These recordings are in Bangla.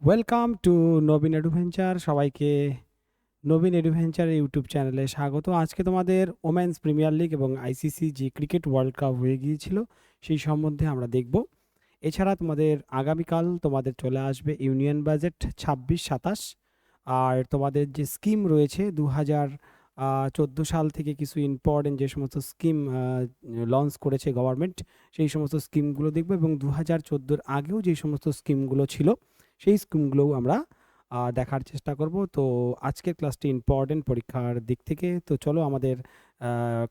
ওয়েলকাম টু নবীন এডুভেঞ্চার। সবাইকে নবীন এডুভেঞ্চার ইউটিউব চ্যানেলে স্বাগত। আজকে তোমাদের ওমেন্স প্রিমিয়ার লিগ এবং আইসিসি যে ক্রিকেট ওয়ার্ল্ড কাপ হয়ে গিয়েছিল সেই সম্বন্ধে আমরা দেখব। এছাড়া তোমাদের আগামীকাল তোমাদের চলে আসবে ইউনিয়ন বাজেট 26-27, আর তোমাদের যে স্কিম রয়েছে 2014 সাল থেকে কিছু ইম্পর্টেন্ট যে সমস্ত স্কিম লঞ্চ করেছে গভর্নমেন্ট, সেই সমস্ত স্কিমগুলো দেখব এবং 2014-র আগেও যে সমস্ত স্কিমগুলো ছিল সেই স্কিমগুলোও আমরা দেখার চেষ্টা করব। তো আজকের ক্লাসটি ইম্পর্টেন্ট পরীক্ষার দিক থেকে। তো চলো আমাদের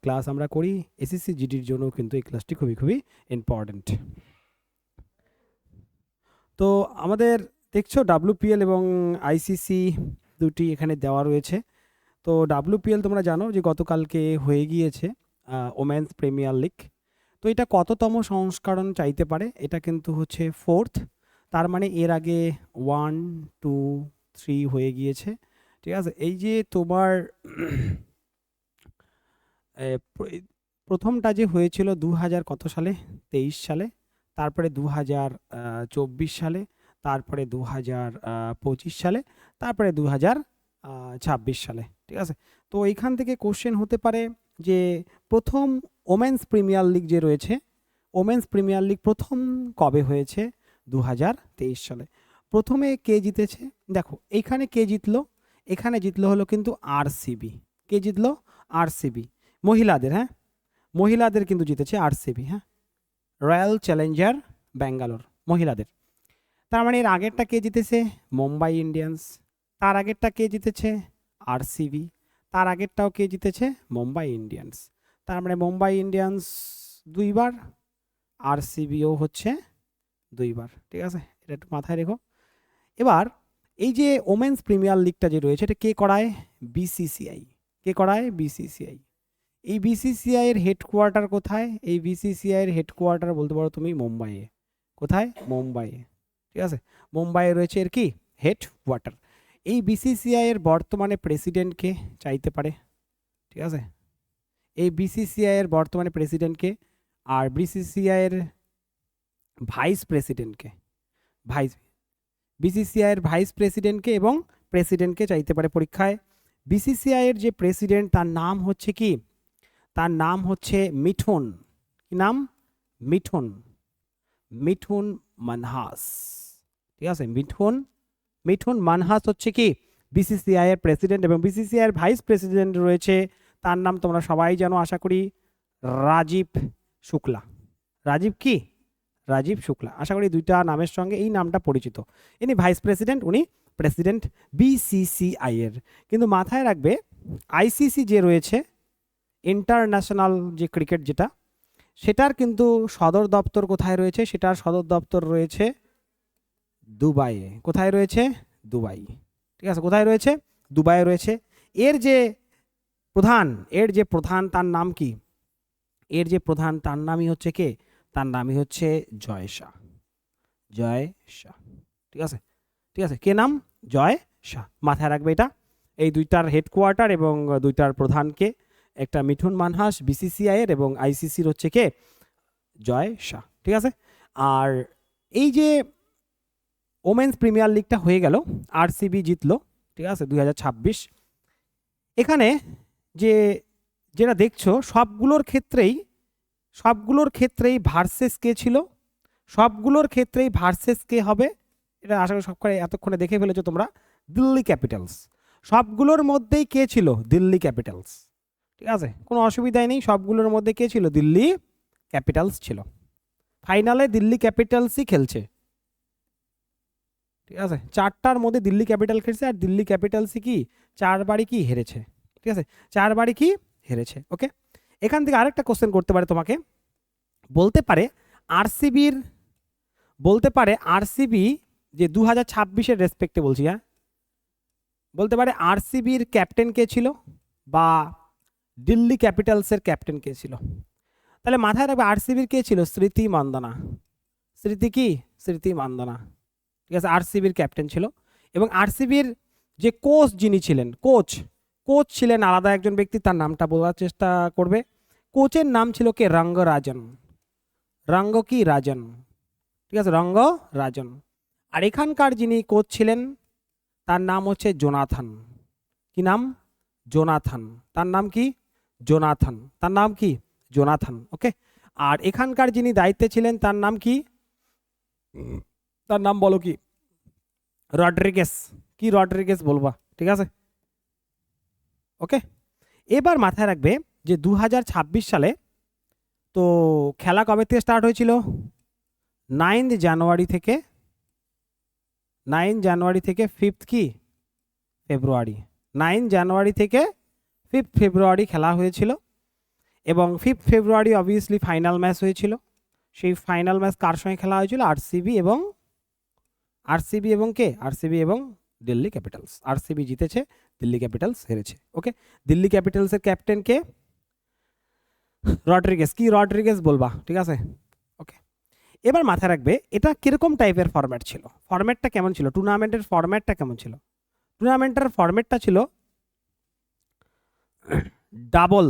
ক্লাস আমরা করি। এসএসসি জিডির জন্য কিন্তু এই ক্লাসটি খুবই খুবই ইম্পর্টেন্ট। তো আমাদের দেখছো ডাব্লিউপিএল এবং আইসিসি দুটি এখানে দেওয়া রয়েছে। তো ডাব্লিউপিএল তোমরা জানো যে গতকালকে হয়ে গিয়েছে ওমেন্স প্রিমিয়ার লিগ। তো এটা কততম সংস্করণ চাইতে পারে, এটা কিন্তু হচ্ছে ফোর্থ। তার মানে এর আগে 1, 2, 3 হয়ে গিয়েছে, ঠিক আছে। এই যে তোমার প্রথমটা যে হয়েছিল 2000 কত সালে, 23 সালে, তারপরে 2024 সালে, তারপরে 2025 সালে, তারপরে 2026 সালে, ঠিক আছে। তো এইখান থেকে কোশ্চেন হতে পারে যে প্রথম ওমেন্স প্রিমিয়ার লিগ যে রয়েছে, ওমেন্স প্রিমিয়ার লিগ প্রথম কবে হয়েছে? 2023 সালে। প্রথমে কে জিতেছে? দেখো এইখানে কে জিতলো, এখানে জিতলো হলো কিন্তু আরসিবি। কে জিতলো? আরসিবি। মহিলাদের, হ্যাঁ, মহিলাদের কিন্তু জিতেছে আরসিবি, হ্যাঁ, রয়্যাল চ্যালেঞ্জার ব্যাঙ্গালোর, মহিলাদের। তার মানে এর আগেরটা কে জিতেছে? মুম্বাই ইন্ডিয়ান্স। তার আগেরটা কে জিতেছে? আরসিবি। তার আগেরটাও কে জিতেছে? মুম্বাই ইন্ডিয়ান্স। তার মানে মুম্বাই ইন্ডিয়ান্স দুইবার, আরসিবিও হচ্ছে দুইবার, ঠিক আছে। এটা একটু মাথায় রেখো। এবার এই যে ওমেন্স প্রিমিয়ার লিগটা যে রয়েছে এটা কে করায়? বিসিসিআই। কে করায়? বিসিসিআই। এই বিসিসিআই এর হেডকোয়ার্টার কোথায়? এই বিসিসিআই এর হেডকোয়ার্টার বলতে পারো তুমি মুম্বাইয়ে। কোথায়? মুম্বাইয়ে, ঠিক আছে। মুম্বাইয়ে রয়েছে এর কি হেডকোয়ার্টার। এই বিসিসিআই এর বর্তমানে প্রেসিডেন্টকে চাইতে পারে, ঠিক আছে। এই বিসিসিআই এর বর্তমানে প্রেসিডেন্টকে, আর বিসিসিআই এর ভাইস প্রেসিডেন্টকে, ভাইস বিসিসিআই এর ভাইস প্রেসিডেন্টকে এবং প্রেসিডেন্টকে চাইতে পারে পরীক্ষায়। বিসিসিআই এর যে প্রেসিডেন্ট তার নাম হচ্ছে কি? তার নাম হচ্ছে মিঠুন। কি নাম? মিঠুন, মিঠুন মানহাস, ঠিক আছে। মিঠুন, মিঠুন মানহাস হচ্ছে কি বিসিসিআই এর প্রেসিডেন্ট। এবং বিসিসিআই এর ভাইস প্রেসিডেন্ট রয়েছে, তার নাম তোমরা সবাই জানো আশা করি, রাজীব শুক্লা। রাজীব কি? রাজীব শুক্লা। আশা করি দুইটা নামের সঙ্গে এই নামটা পরিচিত। ইনি ভাইস প্রেসিডেন্ট, উনি প্রেসিডেন্ট বিসিসিআই এর। কিন্তু মাথায় রাখবে আইসিসি যে রয়েছে, ইন্টারন্যাশনাল যে ক্রিকেট যেটা, সেটার কিন্তু সদর দপ্তর কোথায় রয়েছে? সেটার সদর দপ্তর রয়েছে দুবাইয়ে। কোথায় রয়েছে? দুবাই, ঠিক আছে। কোথায় রয়েছে? দুবাইয়ে রয়েছে। এর যে প্রধান, এর যে প্রধান তার নাম কি? এর যে প্রধান তার নামই হচ্ছে কে? তার নামই হচ্ছে জয় শাহ। জয় শাহ, ঠিক আছে, ঠিক আছে। কে নাম? জয় শাহ। মাথায় রাখবে এটা। এই দুইটার হেডকোয়ার্টার এবং দুইটার প্রধানকে, একটা মিঠুন মানহাস বিসিসিআই এর এবং আইসিসির হচ্ছে কে? জয় শাহ, ঠিক আছে। আর এই যে ওমেন্স প্রিমিয়ার লিগটা হয়ে গেল, আরসিবি জিতলো, ঠিক আছে, 2026। এখানে যে যেটা দেখছো সবগুলোর ক্ষেত্রেই, সবগুলোর ক্ষেত্রেই ভার্সেস কে ছিল? সবগুলোর ক্ষেত্রেই ভার্সেস কে হবে? এটা আশা করি সবখানে এতক্ষণে দেখে ফেলেছো তোমরা। দিল্লি ক্যাপিটালস। সবগুলোর মধ্যেই কে ছিল? দিল্লি ক্যাপিটালস, ঠিক আছে। কোনো অসুবিধাই নেই, সবগুলোর মধ্যে কে ছিল? দিল্লি ক্যাপিটালস ছিল। ফাইনালে দিল্লি ক্যাপিটালসই খেলছে, ঠিক আছে। চারটার মধ্যে দিল্লি ক্যাপিটাল খেলছে, আর দিল্লি ক্যাপিটালসই কি চারবারই কি হেরেছে, ঠিক আছে, চারবারই কি হেরেছে। ওকে, এখান থেকে আরেকটা কোশ্চেন করতে পারে তোমাকে, বলতে পারে আরসিবির, বলতে পারে আরসিবি যে 2026-এর রেসপেক্টে বলছি, হ্যাঁ, বলতে পারে আরসিবির ক্যাপ্টেন কে ছিল বা দিল্লি ক্যাপিটালসের ক্যাপ্টেন কে ছিল। তাহলে মাথায় রাখবে আরসিবির কে ছিল? স্মৃতি মান্দানা। স্মৃতি কি? স্মৃতি মান্দানা, ঠিক আছে, আরসিবির ক্যাপ্টেন ছিল। এবং আরসিবির যে কোচ যিনি ছিলেন, কোচ, কোচ ছিলেন আলাদা একজন ব্যক্তি, তার নামটা বলার চেষ্টা করবে। কোচের নাম ছিল কে? রঙ্গরাজন। রঙ্গ কি? রাজন, ঠিক আছে, রঙ্গ রাজন। আর এখানকার যিনি কোচ ছিলেন তার নাম হচ্ছে জোনাথন। কি নাম? জোনাথন। তার নাম কি? জোনাথন। তার নাম কি? জোনাথন। ওকে। আর এখানকার যিনি দায়িত্বে ছিলেন তার নাম কি? তার নাম বলো কি? রড্রিগেস। কি রড্রিগেস বলবা, ঠিক আছে? ওকে। এবার মাথায় রাখবে যে 2026 সালে তো খেলা কবে থেকে স্টার্ট হয়েছিল? 9 জানুয়ারি থেকে 5 কি ফেব্রুয়ারি। 9 জানুয়ারি থেকে 5 ফেব্রুয়ারি খেলা হয়েছিল এবং 5 ফেব্রুয়ারি অবভিয়াসলি ফাইনাল ম্যাচ হয়েছিল। সেই ফাইনাল ম্যাচ কার সঙ্গে খেলা হয়েছিল? আরসিবি এবং কে? আরসিবি এবং দিল্লি ক্যাপিটালস। আরসিবি জিতেছে, দিল্লি ক্যাপিটালস হেরেছে। ওকে। দিল্লি ক্যাপিটালসের ক্যাপ্টেন কে? রড্রিগেস। কি রড্রিগেস বলবা, ঠিক আছে? ওকে। এবার মাথায় রাখবে এটা কিরকম টাইপের ফরম্যাট ছিল, ফরম্যাটটা কেমন ছিল, টুর্নামেন্টের ফরম্যাটটা কেমন ছিল। টুর্নামেন্টের ফরম্যাটটা ছিল double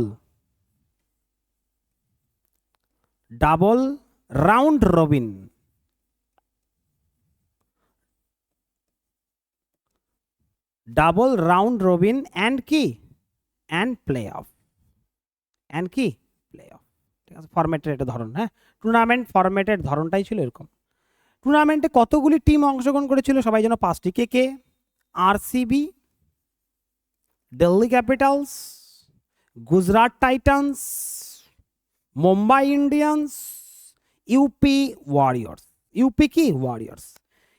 round robin. Double round robin and কি? And playoff. অ্যান্ড কি? Playoff. ঠিক আছে, ফরম্যাটের এটা ধরন। হ্যাঁ, টুর্নামেন্ট ফরম্যাটের ধরনটাই ছিল এরকম। টুর্নামেন্টে কতগুলি টিম অংশগ্রহণ করেছিল সবাই যেন? 5টি। কে কে? RCB, Delhi Capitals, Gujarat Titans, Mumbai Indians, UP Warriors. UP কি? ওয়ারিয়র্স।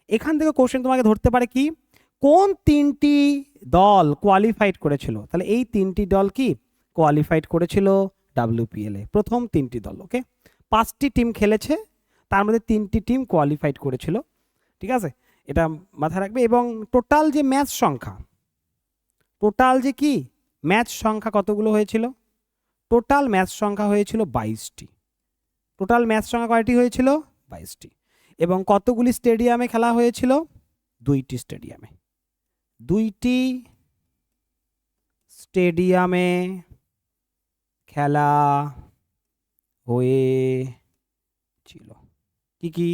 এখান থেকে কোশ্চেন তোমাকে ধরতে পারে কি, কোন 3টি দল কোয়ালিফাইড করেছিল? তাহলে এই 3টি দল কি কোয়ালিফাইড করেছিল WPL এ? প্রথম 3টি দল। ওকে। 5টি টিম খেলেছে, তার মধ্যে 3টি টিম কোয়ালিফাইড করেছিল। ঠিক আছে, এটা মাথায় রাখবে। এবং টোটাল যে ম্যাচ সংখ্যা, টোটাল যে কি ম্যাচ সংখ্যা কতগুলো হয়েছিল? টোটাল ম্যাচ সংখ্যা হয়েছিল 22টি। টোটাল ম্যাচ সংখ্যা কয়টি হয়েছিল? 22টি। এবং কতগুলি স্টেডিয়ামে খেলা হয়েছিল? 2টি স্টেডিয়ামে। 2টি স্টেডিয়ামে খেলা হয়েছিল। কি কি?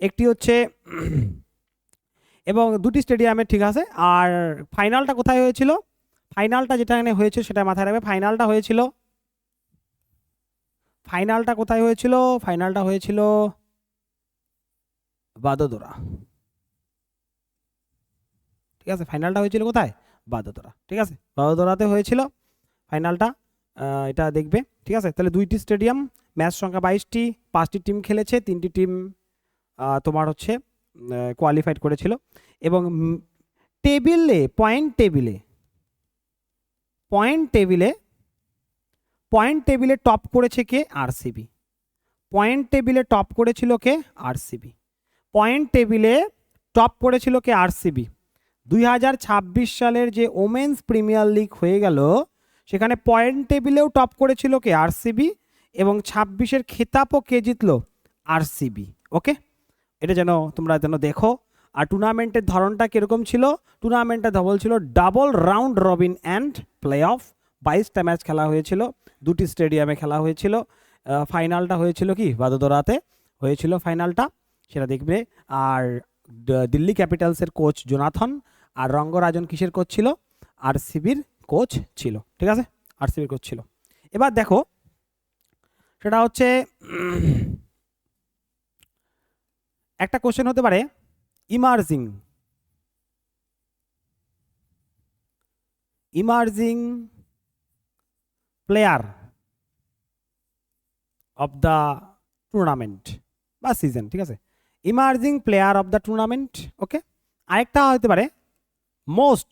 একটি হচ্ছে এবং 2টি স্টেডিয়ামে, ঠিক আছে। আর ফাইনালটা কোথায় হয়েছিল? ফাইনালটা যেটা এখানে হয়েছিল সেটা মাথায় রাখবে। ফাইনালটা কোথায় হয়েছিল? ফাইনালটা হয়েছিল বাদোদরা। ঠিক আছে, ফাইনালটা হয়েছিল কোথায়? বাদোদরা। ঠিক আছে, বাদোদরাতে হয়েছিল ফাইনালটা। এটা দেখবে, ঠিক আছে। তাহলে 2টি স্টেডিয়াম, ম্যাচ সংখ্যা 22টি, 5টি টিম খেলেছে, 3টি টিম তোমার হচ্ছে কোয়ালিফাইড করেছিল। এবং টেবিলে পয়েন্ট টেবিলে টপ করেছে কে? আরসিবি। পয়েন্ট টেবিলে টপ করেছিল কে? আরসিবি। পয়েন্ট টেবিলে টপ করেছিল কে? আরসিবি। 2026 সালের যে ওমেন্স প্রিমিয়ার লিগ হয়ে গেল সেখানে পয়েন্ট টেবিলেও টপ করেছিল কে? আরসিবি। এবং 26-এর খেতাবও কে জিতলো? আরসিবি। ওকে, এটা যেন তোমরা দেখো। আর টুর্নামেন্টের ধরনটা কিরকম ছিল? টুর্নামেন্টটা ধবল ছিল double round robin and playoff. 22টা ম্যাচ খেলা হয়েছিল, 2টি স্টেডিয়ামে খেলা হয়েছিল। ফাইনালটা হয়েছিল কি? বাদোদরাতে হয়েছিল ফাইনালটা, সেটা দেখবে। আর দিল্লি ক্যাপিটালসের কোচ জোনাথন, আর রঙ্গরাজন কিসের কোচ ছিল? আরসিবির কোচ ছিল। ঠিক আছে, আরসিবির কোচ ছিল। এবার দেখো, সেটা হচ্ছে একটা কোশ্চেন হতে পারে emerging player of the tournament বা সিজন। ঠিক আছে, emerging player of the tournament. Okay. আরেকটা হতে পারে most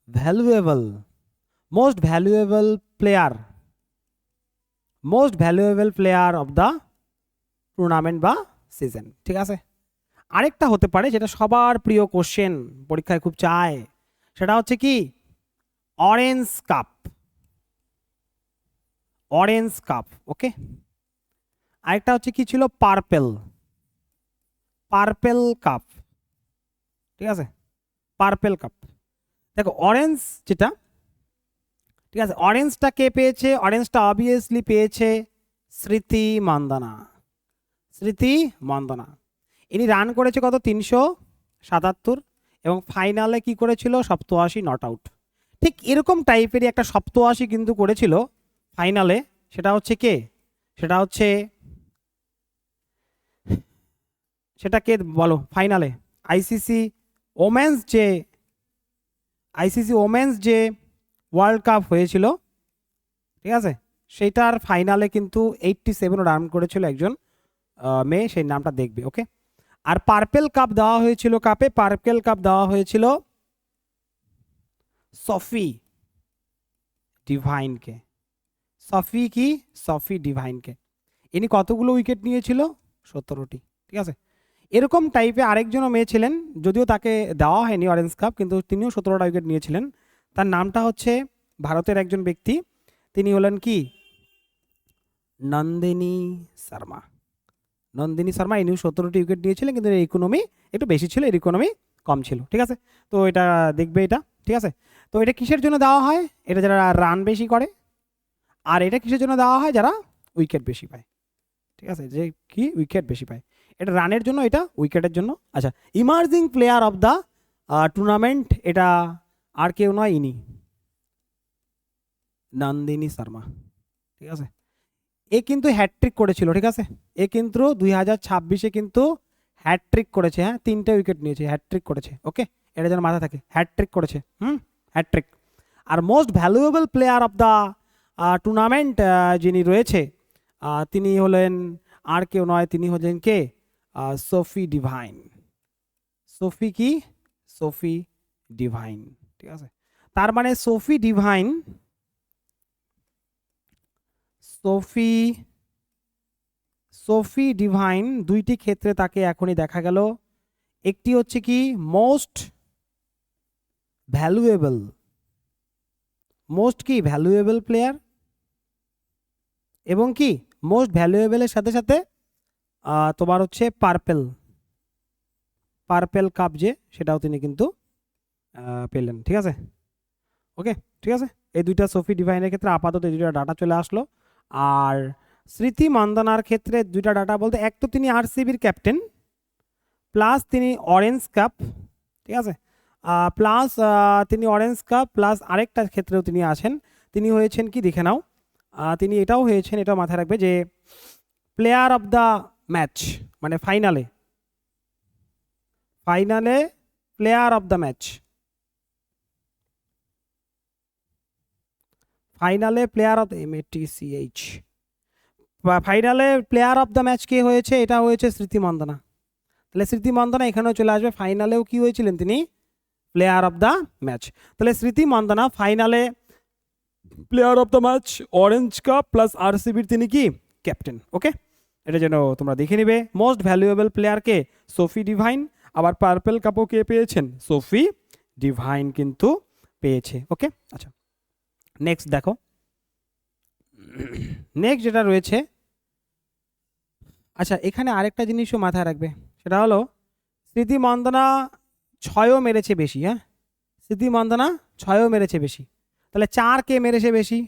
valuable player of the tournament বা সিজন। ঠিক আছে। আরেকটা হতে পারে যেটা সবার প্রিয় কোশ্চেন, পরীক্ষায় খুব চায়, সেটা হচ্ছে কি অরেঞ্জ কাপ। ওকে। আরেকটা হচ্ছে কি ছিল? Purple cup. ঠিক আছে, পার্পেল কাপ। দেখো অরেঞ্জ যেটা, ঠিক আছে, অরেঞ্জটা কে পেয়েছে? অরেঞ্জটা অবভিয়াসলি পেয়েছে স্মৃতি মান্দানা। ইনি রান করেছে কত 377 এবং ফাইনালে কি করেছিল 87 নট আউট। ঠিক এরকম টাইপেরই একটা 87 কিন্তু করেছিল ফাইনালে, সেটা হচ্ছে কে, সেটা কে বলো ফাইনালে? আইসিসি ওমেন্স যে ওয়ার্ল্ড কাপ হয়েছিল, ঠিক আছে, সেটার ফাইনালে কিন্তু 87 রান করেছিল একজন মেয়ে, সেই নামটা দেখবে। ওকে, আর পার্পেল কাপ দেওয়া হয়েছিল সফি ডিভাইনকে। সফি ডিভাইনকে। ইনি কতগুলো উইকেট নিয়েছিল? 17টি। ঠিক আছে, এরকম টাইপে আরেকজনও মেয়ে ছিলেন, যদিও তাকে দেওয়া হয়নি অরেঞ্জ কাপ, কিন্তু তিনিও 17টা উইকেট নিয়েছিলেন। তার নামটা হচ্ছে ভারতের একজন ব্যক্তি, তিনি হলেন কি নন্দিনী শর্মা। ইনিও 17টি উইকেট নিয়েছিলেন, কিন্তু এর ইকোনমি একটু বেশি ছিল, এর ইকোনমি কম ছিল। ঠিক আছে, তো এটা দেখবে এটা। ঠিক আছে, তো এটা কিসের জন্য দেওয়া হয়? এটা যারা রান বেশি করে। আর এটা কিসের জন্য দেওয়া হয়? যারা উইকেট বেশি পায়। ঠিক আছে, যে কি উইকেট বেশি পায়। এটা রানের জন্য, এটা উইকেটের জন্য। আচ্ছা, emerging player of the tournament, এটা আর কেউ নয়, ইনি নন্দিনী শর্মা। ঠিক আছে, এ কিন্তু হ্যাটট্রিক করেছিল। ঠিক আছে, এ কিন্তু 2026-এ কিন্তু হ্যাটট্রিক করেছে। হ্যাঁ, 3টে উইকেট নিয়েছে, হ্যাটট্রিক করেছে। ওকে, এটা যেন মাথা থাকে, হ্যাটট্রিক করেছে। হ্যাটট্রিক। আর most valuable player of the tournament যিনি রয়েছে, তিনি হলেন আর কেউ নয়, তিনি হলেন কে? Sophie Devine. Sophie Devine. ঠিক আছে, তার মানে সোফি ডিভাইন দুইটি ক্ষেত্রে তাকে এখনই দেখা গেল। একটি হচ্ছে কি মোস্ট ভ্যালুয়েবল প্লেয়ার, এবং কি মোস্ট ভ্যালুয়েবলের সাথে সাথে তোমার হচ্ছে পার্পেল কাপ যে, সেটাও তিনি কিন্তু পেলেন। ঠিক আছে, ওকে, ঠিক আছে। এই দুইটা সোফি ডিভাইনের ক্ষেত্রে আপাতত এই দুইটা ডাটা চলে আসলো। আর স্মৃতি মান্দানার ক্ষেত্রে দুইটা ডাটা বলতে, এক তো তিনি আরসিবির ক্যাপ্টেন, প্লাস তিনি অরেঞ্জ কাপ, ঠিক আছে, প্লাস তিনি অরেঞ্জ কাপ প্লাস আরেকটা ক্ষেত্রেও তিনি আছেন, তিনি হয়েছেন কি দেখে নাও, তিনি এটাও হয়েছেন, এটাও মাথায় রাখবে যে প্লেয়ার অফ দ্য ম্যাচ, মানে ফাইনালে প্লেয়ার অফ দ্য ম্যাচ, ফাইনালে প্লেয়ার অফ MATCH, ফাইনালে প্লেয়ার অফ দ্য ম্যাচ কে হয়েছে? এটা হয়েছে স্মৃতি মান্দানা। তাহলে স্মৃতি মান্দানা এখানেও চলে আসবে, ফাইনালেও কি হয়েছিলেন তিনি? Player of the match. তাহলে স্মৃতি মান্দানা ফাইনালে player of the match, orange cap plus আরসিবির তিনি কি ক্যাপ্টেন। ওকে, এটা যেন তোমরা দেখে নিবে। মোস্ট ভ্যালুয়েবল প্লেয়ারকে সোফি ডিভাইন, আবার পার্পেল কাপও কে পেয়েছেন? সোফি ডিভাইন কিন্তু পেয়েছে। ওকে, আচ্ছা, নেক্সট দেখো, নেক্সট যেটা রয়েছে, আচ্ছা এখানে আরেকটা জিনিসও মাথায় রাখবে, সেটা হলো স্মৃতি মান্দানা 6ও মেরেছে বেশি। হ্যাঁ, স্মৃতি মান্দানা 6ও মেরেছে বেশি। তাহলে 4 কে মেরেছে বেশি?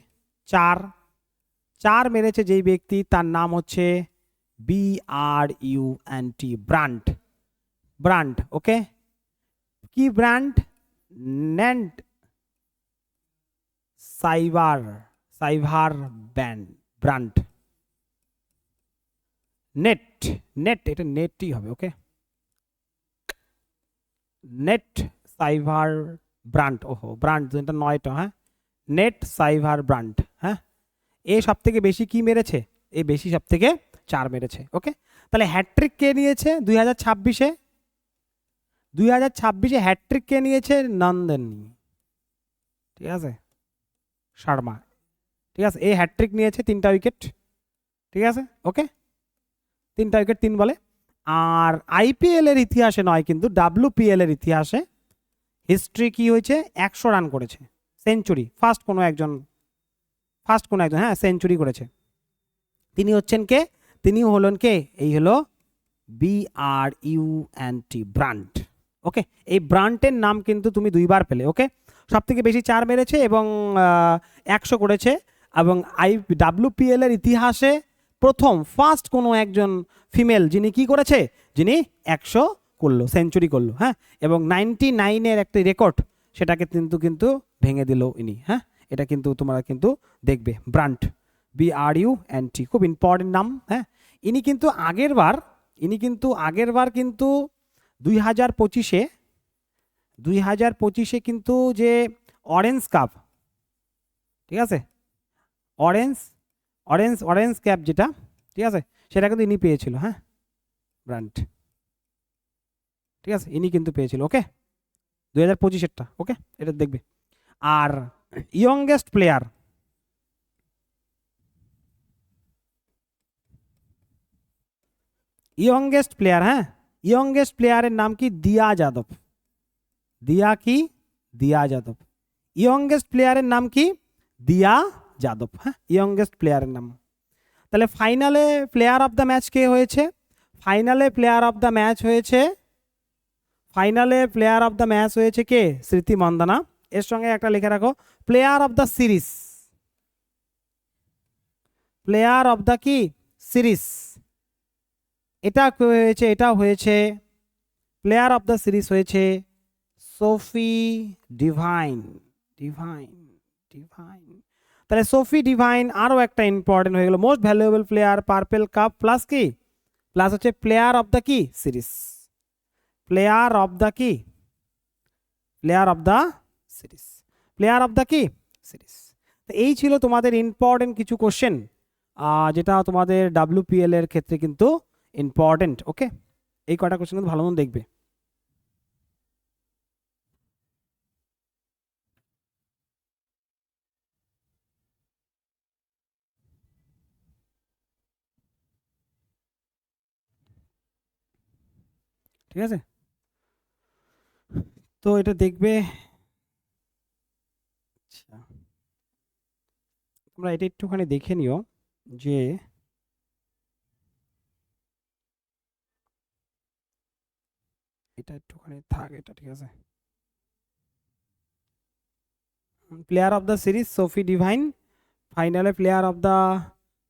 4 মেরেছে যেই ব্যক্তি, তার নাম হচ্ছে BRUNT, ব্রান্ড। ওকে, কি Brunt? Nat Sciver Brunt, Nat, এটা নেটই হবে। ওকে, নেট সাইভার ব্র্যান্ড, ওহো ব্র্যান্ড এটা 9টা। হ্যাঁ, নেট সাইভার ব্র্যান্ড। হ্যাঁ, এ সব থেকে বেশি কি মেরেছে? এ বেশি সব থেকে 4 মেরেছে। ওকে, তাহলে হ্যাটট্রিক কে নিয়েছে 2026-এ হ্যাটট্রিক কে নিয়েছে? নন্দিনী, ঠিক আছে, শর্মা। ঠিক আছে, এই হ্যাটট্রিক নিয়েছে 3টা উইকেট। ঠিক আছে, ওকে, 3টা উইকেট 3 বলে। আর IPL এর ইতিহাসে নয়, কিন্তু WPL এর ইতিহাসে হিস্ট্রি কি হয়েছে? 100 রান করেছে, সেঞ্চুরি, ফার্স্ট কোনো একজন, হ্যাঁ সেঞ্চুরি করেছে। তিনি হচ্ছেন কে? তিনি হলেন কে? এই হলো BRUNT, ব্র্যান্ড। ওকে, এই ব্র্যান্ডের নাম কিন্তু তুমি 2বার পেলে। ওকে, সব থেকে বেশি 4 মেরেছে এবং 100 করেছে, এবং WPL এর ইতিহাসে প্রথম ফার্স্ট কোনো একজন ফিমেল যিনি কি করেছে, যিনি 100 করলো, সেঞ্চুরি করলো, হ্যাঁ, এবং 99-এর একটি রেকর্ড সেটাকে কিন্তু ভেঙে দিল ইনি, হ্যাঁ। এটা কিন্তু তোমরা কিন্তু দেখবে, ব্রান্ট, BRUNT, খুব ইম্পর্টেন্ট নাম, হ্যাঁ। ইনি কিন্তু আগের বার কিন্তু 2025-এ কিন্তু যে অরেঞ্জ কাপ, ঠিক আছে, অরেঞ্জ ক্যাপ যেটা, ঠিক আছে, সেটা কিন্তু ইনি পেয়েছিল, হ্যাঁ, ব্রান্ট, ঠিক আছে, ইনি কিন্তু পেয়েছিল, ওকে, 2025-এরটা, ওকে, এটা দেখবে। আর ইয়ংগেস্ট প্লেয়ার, হ্যাঁ, ইয়ংগেস্ট প্লেয়ারের নাম কি? দিয়া যাদব। ইয়ংগেস্ট প্লেয়ারের নাম কি? দিয়া যাদব, হ্যাঁ, ইয়ংগেস্ট প্লেয়ারের নাম। তাহলে ফাইনালে প্লেয়ার অফ দ্য ম্যাচ কে হয়েছে? ফাইনালে প্লেয়ার অফ দ্য ম্যাচ হয়েছে কে? স্মৃতি মন্দানা। এর সঙ্গে একটা লিখে রাখো, প্লেয়ার অফ দ্য সিরিজ, এটা হয়েছে প্লেয়ার অফ দ্য সিরিজ হয়েছে সোফি ডিভাইন। তাহলে সোফি ডিভাইন আরো একটা ইম্পর্টেন্ট হয়ে গেল, most valuable player, purple cup, plus কি, প্লাস হচ্ছে প্লেয়ার অফ দ্য সিরিজ। তো এই ছিল তোমাদের ইম্পর্টেন্ট কিছু কোশ্চেন, যেটা তোমাদের WPL এর ক্ষেত্রে কিন্তু ইম্পর্টেন্ট, ওকে। এই কটা কোশ্চেন কিন্তু ভালো মতো দেখবে। ঠিক আছে, তো এটা দেখবে। আচ্ছা, তোমরা এটা একটুখানি দেখে নিও যে এটা একটুখানি থাক, এটা ঠিক আছে। Player of the series Sophie divine, ফাইনালে প্লেয়ার অফ দ্য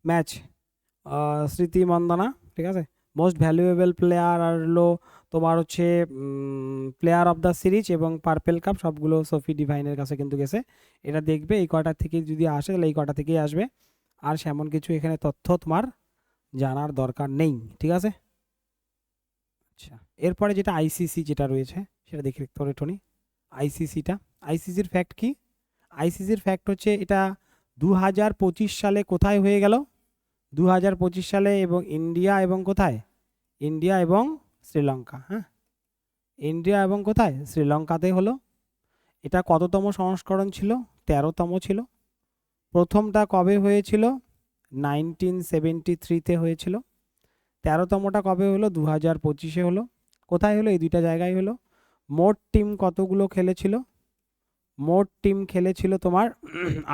ম্যাচ স্মৃতি মন্দানা, ঠিক আছে। মোস্ট ভ্যালুয়েবল প্লেয়ার আর হলো তোমার হচ্ছে প্লেয়ার অফ দ্য সিরিজ এবং পার্পেল কাপ, সবগুলো সোফি ডিভাইনের কাছে কিন্তু গেছে। এটা দেখবে, এই কটা থেকে যদি আসে তাহলে এই কটা থেকেই আসবে, আর সেমন কিছু এখানে তথ্য তোমার জানার দরকার নেই, ঠিক আছে। আচ্ছা, এরপরে যেটা আইসিসি যেটা রয়েছে সেটা দেখে রাখতে হবে টনি। আইসিসির ফ্যাক্ট কি? আইসিসির ফ্যাক্ট হচ্ছে এটা 2025 সালে কোথায় হয়ে গেল? 2025 সালে, এবং ইন্ডিয়া এবং কোথায়? ইন্ডিয়া এবং শ্রীলঙ্কা, হ্যাঁ, ইন্ডিয়া এবং কোথায়? শ্রীলঙ্কাতে হলো। এটা কততম সংস্করণ ছিল? 13তম ছিল। প্রথমটা কবে হয়েছিল? 1973-তে হয়েছিল। 13তমটা কবে হলো? 2025-এ হলো। কোথায় হলো? এই দুইটা জায়গায় হলো। মোট টিম কতগুলো খেলেছিল? মোট টিম খেলেছিল তোমার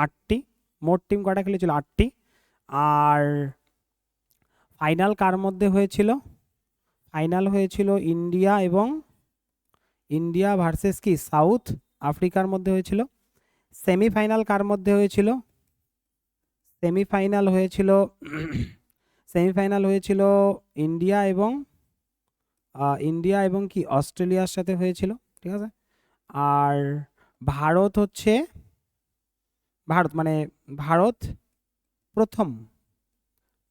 8টি। মোট টিম কটা খেলেছিল? 8টি। আর ফাইনাল কার মধ্যে হয়েছিল? ফাইনাল হয়েছিল ইন্ডিয়া ভার্সেস কি, সাউথ আফ্রিকার মধ্যে হয়েছিল। সেমিফাইনাল কার মধ্যে হয়েছিল? সেমিফাইনাল হয়েছিল ইন্ডিয়া এবং কি অস্ট্রেলিয়ার সাথে হয়েছিল, ঠিক আছে। আর ভারত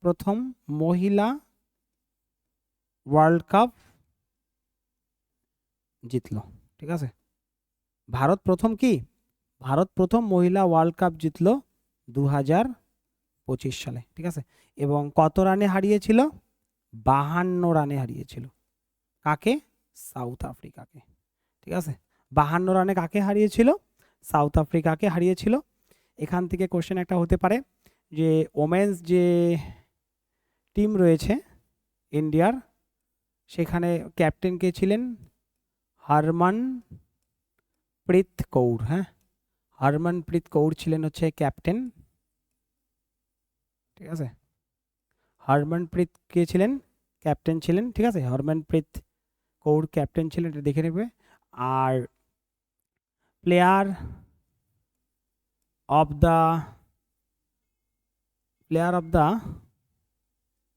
প্রথম মহিলা ওয়ার্ল্ড কাপ জিতলো, ঠিক আছে। ভারত প্রথম মহিলা ওয়ার্ল্ড কাপ জিতলো 2025 সালে, ঠিক আছে। এবং কত রানে হারিয়েছিল? 52 রানে হারিয়েছিল। কাকে? সাউথ আফ্রিকাকে, ঠিক আছে। 52 রানে কাকে হারিয়েছিল? সাউথ আফ্রিকাকে হারিয়েছিল। এখান থেকে কোশ্চেন একটা হতে পারে যে ওমেন্স যে টিম রয়েছে ইন্ডিয়ার, সেখানে ক্যাপ্টেন কে ছিলেন? হরমনপ্রীত কৌর, হ্যাঁ, হরমনপ্রীত কৌর ছিলেন হচ্ছে ক্যাপ্টেন, ঠিক আছে। হরমনপ্রীত কে ছিলেন? ক্যাপ্টেন ছিলেন, ঠিক আছে। হরমনপ্রীত কৌর ক্যাপ্টেন ছিলেন, এটা দেখে নেবে। আর প্লেয়ার অফ দ্য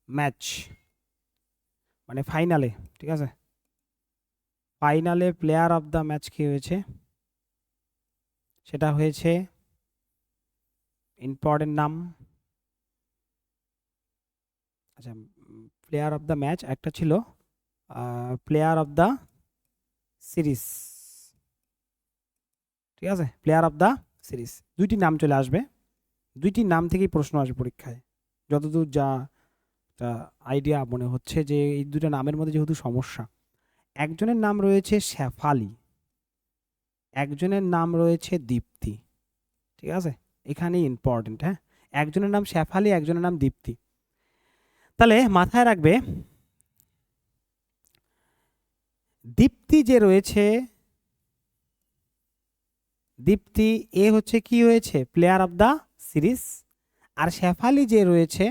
ম্যাচ, মানে ফাইনালে, ঠিক আছে, ফাইনালে প্লেয়ার অফ দ্য ম্যাচ কি হয়েছে, সেটা হয়েছে ইম্পর্টেন্ট নাম। আচ্ছা, প্লেয়ার অফ দ্য ম্যাচ একটা ছিল প্লেয়ার অফ দ্য সিরিজ, ঠিক আছে, প্লেয়ার অফ দ্য সিরিজ, দুইটি নাম চলে আসবে, দুইটি নাম থেকেই প্রশ্ন আসবে পরীক্ষায়, যতদূর যা আইডিয়া মনে হচ্ছে যে এই দুটো নামের মধ্যে যেহেতু সমস্যা, একজনের নাম রয়েছে শেফালি, একজনের নাম রয়েছে দীপ্তি, ঠিক আছে, এখানেই ইম্পর্টেন্ট, হ্যাঁ, একজনের নাম শেফালি, একজনের নাম দীপ্তি। তাহলে মাথায় রাখবে দীপ্তি যে রয়েছে, দীপ্তি এ হচ্ছে কি হয়েছে প্লেয়ার অফ দ্য সিরিজ, আর শেফালি যে রয়েছে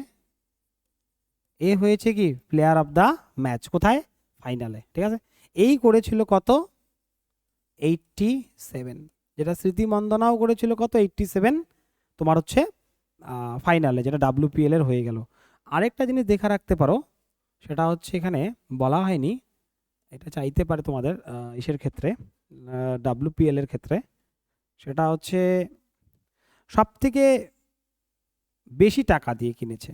এ হয়েছে কি প্লেয়ার অফ দ্য ম্যাচ, কোথায়, ফাইনালে, ঠিক আছে। এই করেছিল কত 87, যেটা স্মৃতি মন্দনাও করেছিল কত 87, তোমার হচ্ছে ফাইনালে, যেটা WPL এর হয়ে গেল। আরেকটা জিনিস দেখা রাখতে পারো, সেটা হচ্ছে এখানে বলা হয়নি, এটা চাইতে পারে তোমাদের ইসের ক্ষেত্রে, WPL এর ক্ষেত্রে, সেটা হচ্ছে সব থেকে বেশি টাকা দিয়ে কিনেছে,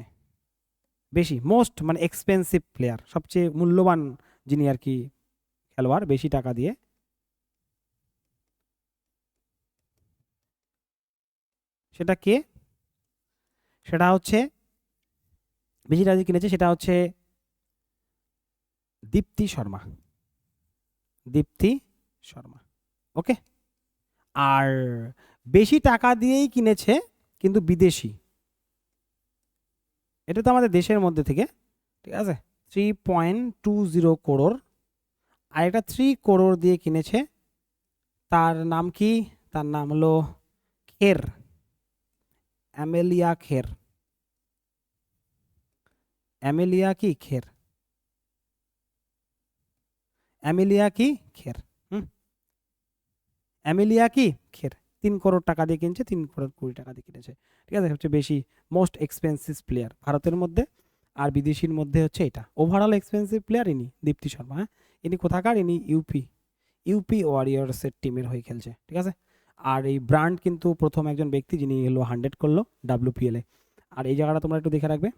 বেশি মোস্ট মানে এক্সপেন্সিভ প্লেয়ার, সবচেয়ে মূল্যবান যিনি আর কি খেলোয়াড়, বেশি টাকা দিয়ে, সেটা কে, সেটা হচ্ছে বেশি টাকা দিয়ে কিনেছে, সেটা হচ্ছে দীপ্তি শর্মা, দীপ্তি শর্মা, ওকে। আর বেশি টাকা দিয়েই কিনেছে কিন্তু বিদেশি, এটা তো আমাদের দেশের মধ্যে থেকে, ঠিক আছে, 3.20 করোড়, আর এটা 3 করোড় দিয়ে কিনেছে, তার নাম কি, তার নাম হলো খের, অ্যামেলিয়া খের, অ্যামেলিয়া কি খের, অ্যামেলিয়া কি খের, অ্যামেলিয়া কি খের, 3 করোড় টাকা দিয়ে কিনছে, 3 করোড় 20 টাকা দিয়ে কিনেছে, ঠিক আছে, হচ্ছে বেশি মোস্ট এক্সপেন্সিভ প্লেয়ার ভারতের মধ্যে, আর বিদেশির মধ্যে হচ্ছে এটা ওভারঅল এক্সপেন্সিভ প্লেয়ার ইনি দীপ্তি শর্মা, হ্যাঁ, ইনি কোথাকার, ইনি ইউপি ওয়ারিয়র্সের টিমের হয়ে খেলছে, ঠিক আছে। আর এই ব্র্যান্ড কিন্তু প্রথম একজন ব্যক্তি যিনি হলো 100 করলো WPL এ। আর এই জায়গাটা তোমরা একটু দেখে রাখবে,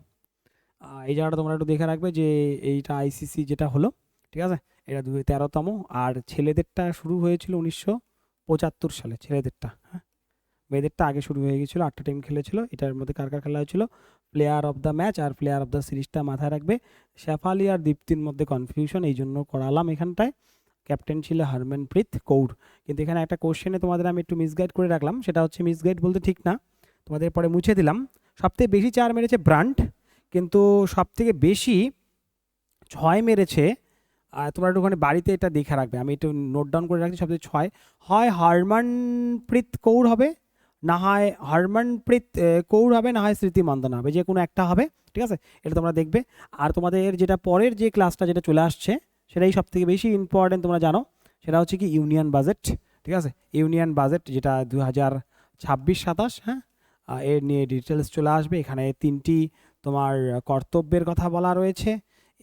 এই জায়গাটা তোমরা একটু দেখে রাখবে যে এইটা ICC যেটা হলো, ঠিক আছে, এটা 2013তম, আর ছেলেদেরটা শুরু হয়েছিল 1975 সালে, ছেলেদেরটা, হ্যাঁ, মেয়েদেরটা আগে শুরু হয়ে গেছিলো, 8টা টিম খেলেছিল, এটার মধ্যে কার কার খেলা হয়েছিল, প্লেয়ার অফ দ্য ম্যাচ আর প্লেয়ার অফ দ্য সিরিজটা মাথায় রাখবে। শেফালি আর দীপ্তির মধ্যে কনফিউশন, এই জন্য করালাম এখানটায়, ক্যাপ্টেন ছিল হরমনপ্রীত কৌর, কিন্তু এখানে একটা কোশ্চেনে তোমাদের আমি একটু মিসগাইড করে রাখলাম, সেটা হচ্ছে মিসগাইড বলতে ঠিক না, তোমাদের পরে মুছে দিলাম, সবথেকে বেশি 4 মেরেছে ব্রান্ড, কিন্তু সবথেকে বেশি 6 মেরেছে, তোমরা একটুখানি বাড়িতে এটা দেখে রাখবে, আমি একটু নোট ডাউন করে রাখছি, সবথেকে 6 হয় হরমনপ্রীত কৌর হবে, না হয় হরমনপ্রীত কৌর হবে, না হয় স্মৃতি মন্দনা হবে, যে কোনো একটা হবে, ঠিক আছে, এটা তোমরা দেখবে। আর তোমাদের যেটা পরের যে ক্লাসটা যেটা চলে আসছে, সেটাই সব থেকে বেশি ইম্পর্টেন্ট, তোমরা জানো, সেটা হচ্ছে কি ইউনিয়ন বাজেট, ঠিক আছে, ইউনিয়ন বাজেট যেটা 2026-27, হ্যাঁ, এর নিয়ে ডিটেলস চলে আসবে, এখানে 3টি তোমার কর্তব্যের কথা বলা রয়েছে,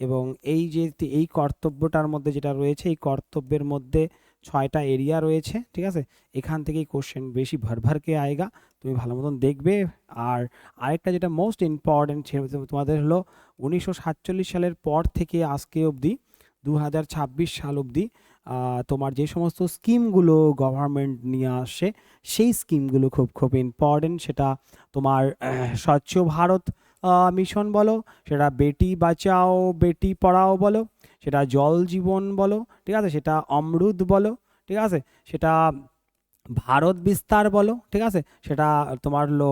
এবং এই যে এই কর্তব্যটার মধ্যে যেটা রয়েছে, এই কর্তব্যের মধ্যে 6টা এরিয়া রয়েছে, ঠিক আছে, এখান থেকেই কোশ্চেন বেশি ভরভরকে আয়েগা, তুমি ভালো মতন দেখবে। আর আরেকটা যেটা মোস্ট ইম্পর্টেন্ট তোমাদের হলো 1947 সালের পর থেকে আজকে অবধি 2026 সাল অবধি তোমার যে সমস্ত স্কিমগুলো গভর্নমেন্ট নিয়ে আসে, সেই স্কিমগুলো খুব খুব ইম্পর্টেন্ট, সেটা তোমার স্বচ্ছ ভারত মিশন বলো, সেটা বেটি বাঁচাও বেটি পড়াও বলো, সেটা জল জীবন বলো, ঠিক আছে, সেটা অমৃত বলো, ঠিক আছে, সেটা ভারত বিস্তার বলো, ঠিক আছে, সেটা তোমার হলো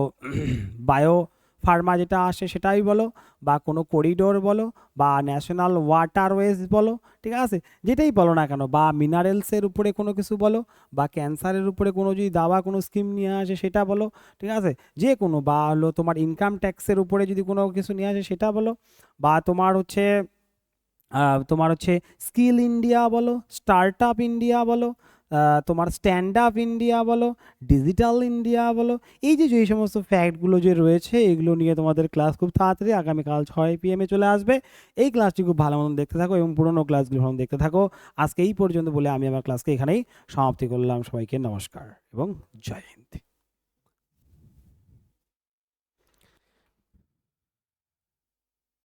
বায়ো ফার্মা যেটা আসে সেটাই বলো, বা কোনো করিডোর বলো, বা ন্যাশনাল ওয়াটারওয়েজ বলো, ঠিক আছে, যেটাই বলো না কেন, বা মিনারেলসের উপরে কোনো কিছু বলো, বা ক্যান্সারের উপরে কোনো যদি দাবা কোনো স্কিম নিয়ে আসে সেটা বলো, ঠিক আছে, যে কোনো, বা হলো তোমার ইনকাম ট্যাক্সের উপরে যদি কোনো কিছু নিয়ে আসে সেটা বলো, বা তোমার হচ্ছে স্কিল ইন্ডিয়া বলো, স্টার্ট আপ ইন্ডিয়া বলো, তোমার স্ট্যান্ড আপ ইন্ডিয়া বলো, ডিজিটাল ইন্ডিয়া বলো, এই যে যে সমস্ত ফ্যাক্টগুলো যে রয়েছে এগুলো নিয়ে তোমাদের ক্লাস খুব তাড়াতাড়ি আগামীকাল 6 PM চলে আসবে। এই ক্লাসটি খুব ভালো মতন দেখতে থাকো এবং পুরোনো ক্লাসগুলো ভালো দেখতে থাকো। আজকে এই পর্যন্ত বলে আমি আমার ক্লাসকে এখানেই সমাপ্তি করলাম। সবাইকে নমস্কার এবং জয় হিন্দ।